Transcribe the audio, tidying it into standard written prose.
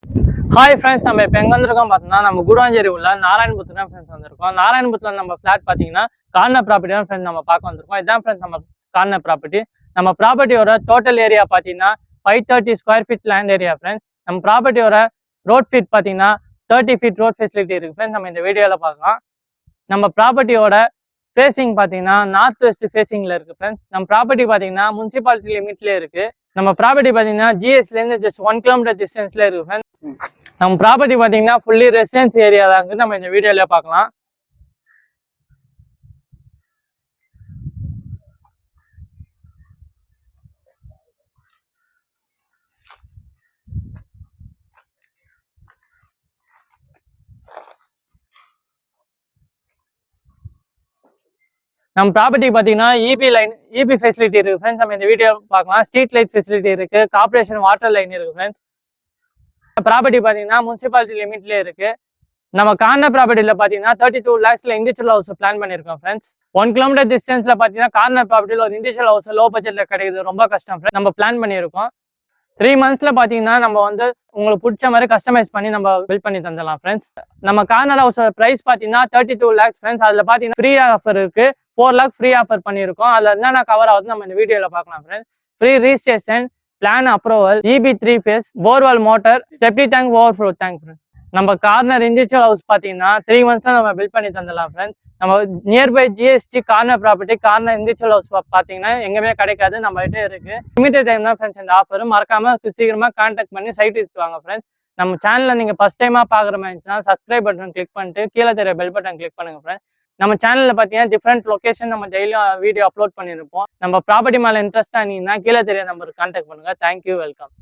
Hi friends, நம்ம இப்போ எங்கே வந்திருக்கோம் பார்த்தோம்னா நம்ம குருவாஞ்சேரி உள்ள நாராயணபுரத்து தான் ஃப்ரெண்ட்ஸ் வந்திருக்கோம். நாராயணபுரத்தில் நம்ம ஃபிளாட் பார்த்தீங்கன்னா கார்னர் ப்ராப்பர்ட்டி தான் ஃப்ரெண்ட்ஸ் நம்ம பார்க்க வந்திருக்கோம். இதான் ஃப்ரெண்ட்ஸ் நம்ம கார்னர் ப்ராப்பர்ட்டி. நம்ம ப்ராப்பர்ட்டியோட டோட்டல் ஏரியா பார்த்தீங்கன்னா 530 square feet land area friends. நம்ம ப்ராப்பர்ட்டியோட ரோட் ஃபீட் பார்த்தீங்கன்னா 30 ஃபீட் ரோட் ஃபெசிலிட்டி இருக்குது ஃப்ரெண்ட்ஸ். நம்ம இந்த வீடியோவில் பார்க்கலாம். நம்ம ப்ராப்பர்ட்டியோட ஃபேசிங் பார்த்தீங்கன்னா நார்த் வெஸ்ட் ஃபேசிங்கில் இருக்குது ஃப்ரெண்ட்ஸ். நம்ம ப்ராப்பர்ட்டி பார்த்தீங்கன்னா முனிசிபாலிட்டி லிமிட்லேயே இருக்குது. நம்ம ப்ராப்பர்ட்டி பார்த்தீங்கன்னா ஜிஎஸ்லேருந்து ஜஸ்ட் 1 கிலோமீட்டர் டிஸ்டன்ஸ்ல இருக்குது ஃப்ரெண்ட்ஸ். நம்ம ப்ராப்பர்ட்டி பார்த்தீங்கன்னா ஃபுல்லி ரெசிடென்ஸ் ஏரியா தான் நம்ம இந்த வீடியோல பார்க்கலாம். நம்ம ப்ராப்பர்ட்டி பார்த்தீங்கன்னா இபி ஃபெசிலிட்டி இருக்கு ஃப்ரெண்ட்ஸ். நம்ம இந்த வீடியோ பார்க்கலாம். ஸ்ட்ரீட் லைட் ஃபெசிலிட்டி இருக்கு, கார்பரேஷன் வாட்டர் லைன் இருக்கு ஃப்ரெண்ட்ஸ். ப்ராப்பர்ட்டி பார்த்தீங்கன்னா முனிசிபாலிட்டி லிமிட்லேயே இருக்கு. நம்ம கார்னர் ப்ராப்பர்ட்டியில் பார்த்தீங்கன்னா 32 lakhsல இண்டிவிஜுவல் ஹவுஸ் பிளான் பண்ணியிருக்கோம் ஃப்ரெண்ட்ஸ். 1 கிலோமீட்டர் டிஸ்டன்ஸ்ல பார்த்தீங்கன்னா கார்னர் ப்ராப்பர்ட்டியில் ஒரு இண்டிவிஜுவல் ஹவுஸ் லோ பட்ஜெட்ல கிடைக்குது, ரொம்ப கஷ்டம் ஃப்ரெண்ட்ஸ். நம்ம பிளான் பண்ணியிருக்கோம். 3 monthsல பார்த்தீங்கன்னா நம்ம வந்து உங்களுக்கு பிடிச்ச மாதிரி கஸ்டமைஸ் பண்ணி நம்ம பில்ட் பண்ணி தந்துடலாம் ஃப்ரெண்ட்ஸ். நம்ம கார்னர் ஹவுஸ் ப்ரைஸ் பார்த்தீங்கன்னா 32 lakhs ஃப்ரெண்ட்ஸ். அதில் பார்த்தீங்கன்னா ஃப்ரீ ஆஃபர் இருக்கு, 4 lakh ஃப்ரீ ஆஃபர் பண்ணியிருக்கோம். அதில் என்னென்ன கவர் ஆகுது நம்ம இந்த வீடியோவில் பார்க்கலாம் friends. Free registration, plan approval, EB 3 phase, borewell motor, septic tank, overflow tank friends. நம்ம கார்னர் இண்டிவிஜுவல் ஹவுஸ் பார்த்தீங்கன்னா 3 monthsல நம்ம பில்ட் பண்ணி தந்துடலாம் ஃப்ரெண்ட்ஸ். நம்ம nearby GST corner property corner individual house பார்த்தீங்கன்னா எங்கேயுமே கிடைக்காது, நம்ம கிட்டே இருக்கு. லிமிடெட் டைம் தான் ஃப்ரெண்ட்ஸ் இந்த ஆஃபர். மறக்காம சீக்கிரமா கான்டாக்ட் பண்ணி சைட் விசிட் வாங்க ஃப்ரெண்ட்ஸ். நம்ம சேனலில் நீங்கள் ஃபர்ஸ்ட் டைமாக பார்க்குற மாதிரி இருந்துச்சுன்னா சப்ஸ்கிரைப் பட்டன் கிளிக் பண்ணிட்டு கீழே தெரிய பெல் பட்டன் கிளிக் பண்ணுங்க ஃப்ரெண்ட்ஸ். நம்ம சேனலில் பார்த்தீங்கன்னா டிஃப்ரெண்ட் லொகேஷன் நம்ம டெய்லியும் வீடியோ அப்லோட் பண்ணியிருப்போம். நம்ம ப்ராப்பர்ட்டி மேலே இன்ட்ரெஸ்ட்டாக இருந்தீங்கன்னா கீழே தெரிய நம்பருக்கு கான்டாக்ட் பண்ணுங்க. Thank you, welcome.